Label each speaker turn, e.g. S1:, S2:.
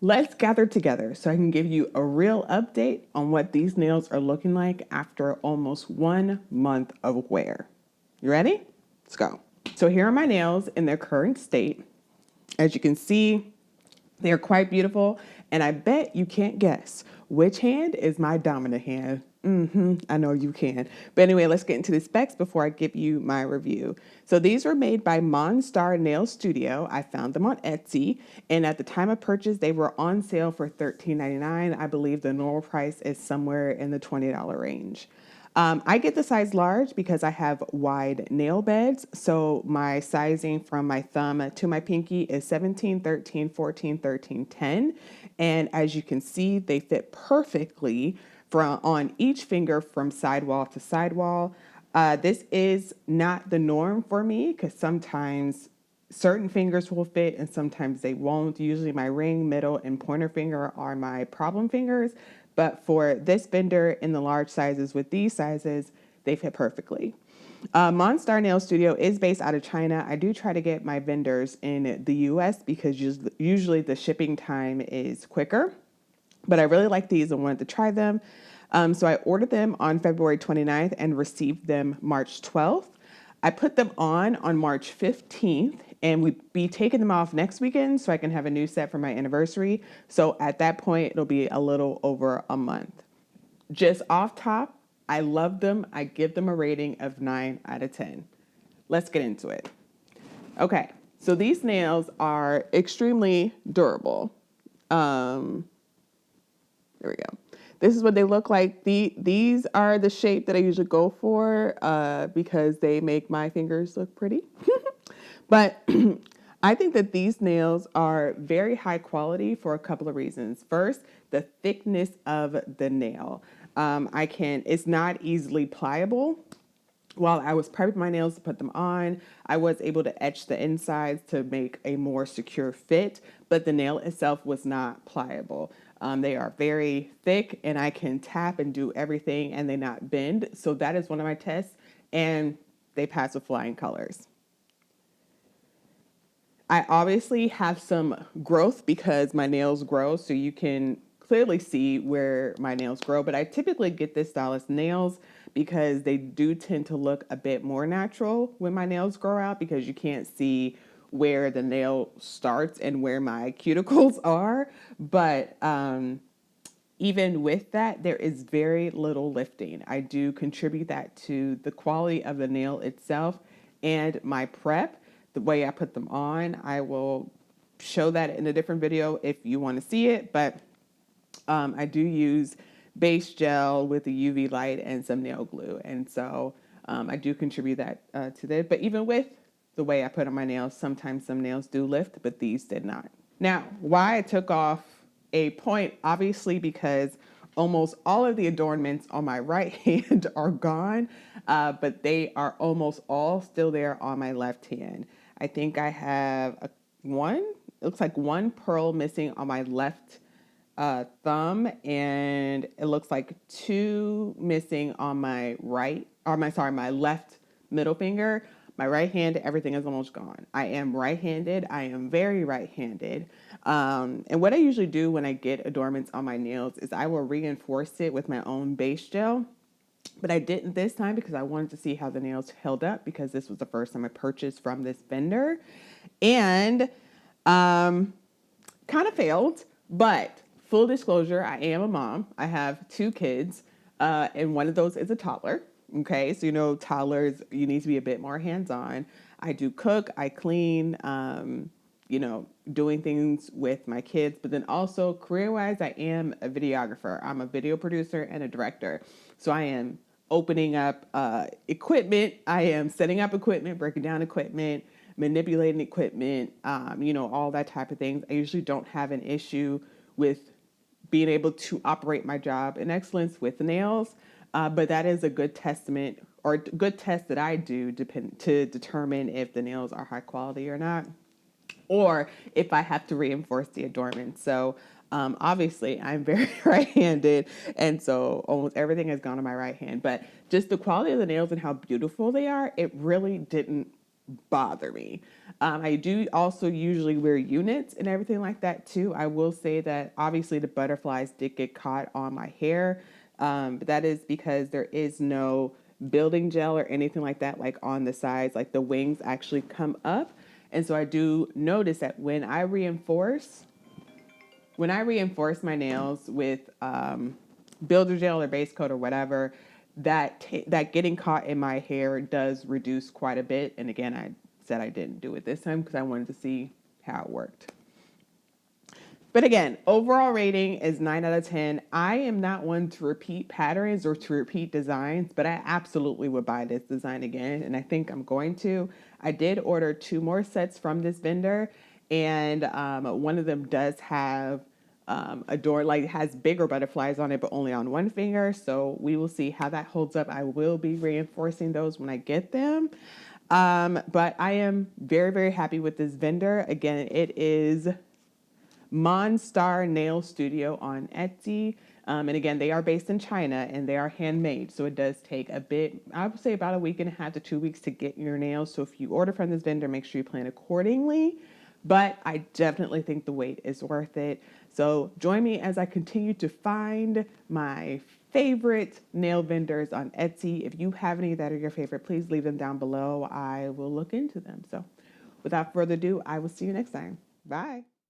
S1: Let's gather together so I can give you a real update on what these nails are looking like after almost 1 month of wear. You ready? Let's go. So here are my nails in their current state. As you can see, they're quite beautiful, and I bet you can't guess which hand is my dominant hand. I know you can. But anyway, let's get into the specs before I give you my review. So these were made by Monstar Nail Studio. I found them on Etsy, and at the time of purchase, they were on sale for $13.99. I believe the normal price is somewhere in the $20 range. I get the size large because I have wide nail beds. So my sizing from my thumb to my pinky is 17, 13, 14, 13, 10. And as you can see, they fit perfectly from on each finger from sidewall to sidewall. This is not the norm for me because sometimes certain fingers will fit and sometimes they won't. Usually my ring, middle, and pointer finger are my problem fingers. But for this vendor in the large sizes with these sizes, they fit perfectly. Monstar Nail Studio is based out of China. I do try to get my vendors in the US because usually the shipping time is quicker. But I really like these and wanted to try them. So I ordered them on February 29th and received them March 12th. I put them on March 15th and we'll be taking them off next weekend so I can have a new set for my anniversary. So at that point, it'll be a little over a month. Just off top, I love them. I give them a rating of 9 out of 10. Let's get into it. Okay, so these nails are extremely durable. There we go. This is what they look like. These are the shape that I usually go for because they make my fingers look pretty. But I think that these nails are very high quality for a couple of reasons. First, the thickness of the nail. It's not easily pliable. While I was prepping my nails to put them on, I was able to etch the insides to make a more secure fit, but the nail itself was not pliable. They are very thick and I can tap and do everything and they not bend. So that is one of my tests and they pass with flying colors. I obviously have some growth because my nails grow, so you can clearly see where my nails grow, but I typically get this stylist nails because they do tend to look a bit more natural when my nails grow out because you can't see where the nail starts and where my cuticles are. But even with that, there is very little lifting. I do contribute that to the quality of the nail itself and my prep, the way I put them on. I will show that in a different video if you want to see it, but I do use base gel with a UV light and some nail glue. And so I do contribute that to this. But even with the way I put on my nails, sometimes some nails do lift, but these did not. Now, why I took off a point, obviously because almost all of the adornments on my right hand are gone, but they are almost all still there on my left hand. I think I have it looks like one pearl missing on my left thumb, and it looks like two missing on my my left middle finger. My right hand, everything is almost gone. I am right-handed. I am very right-handed. And what I usually do when I get adornments on my nails is I will reinforce it with my own base gel. But I didn't this time because I wanted to see how the nails held up because this was the first time I purchased from this vendor. And kind of failed, but full disclosure, I am a mom. I have 2 kids, and one of those is a toddler. Okay, so toddlers, you need to be a bit more hands-on. I do cook, I clean, doing things with my kids, but then also career-wise, I am a videographer. I'm a video producer and a director. So I am opening up equipment. I am setting up equipment, breaking down equipment, manipulating equipment, all that type of things. I usually don't have an issue with being able to operate my job in excellence with the nails. But that is a good testament or good test that I do to determine if the nails are high quality or not, or if I have to reinforce the adornment. So obviously I'm very right-handed, and so almost everything has gone on my right hand. But just the quality of the nails and how beautiful they are, it really didn't bother me. I do also usually wear units and everything like that too. I will say that obviously the butterflies did get caught on my hair, but that is because there is no building gel or anything like that, like on the sides, like the wings actually come up. And so I do notice that when I reinforce my nails with builder gel or base coat or whatever, that getting caught in my hair does reduce quite a bit. And again, I said I didn't do it this time because I wanted to see how it worked. But again, overall rating is 9 out of 10. I am not one to repeat patterns or to repeat designs, but I absolutely would buy this design again. And I think I'm going to. I did order 2 more sets from this vendor, and one of them does have a door, like has bigger butterflies on it, but only on one finger. So we will see how that holds up. I will be reinforcing those when I get them. But I am very, very happy with this vendor. Again, it is Monstar Nail Studio on Etsy. And again, they are based in China and they are handmade. So it does take a bit, I would say about a week and a half to 2 weeks to get your nails. So if you order from this vendor, make sure you plan accordingly. But I definitely think the wait is worth it. So join me as I continue to find my favorite nail vendors on Etsy. If you have any that are your favorite, please leave them down below. I will look into them. So without further ado, I will see you next time. Bye.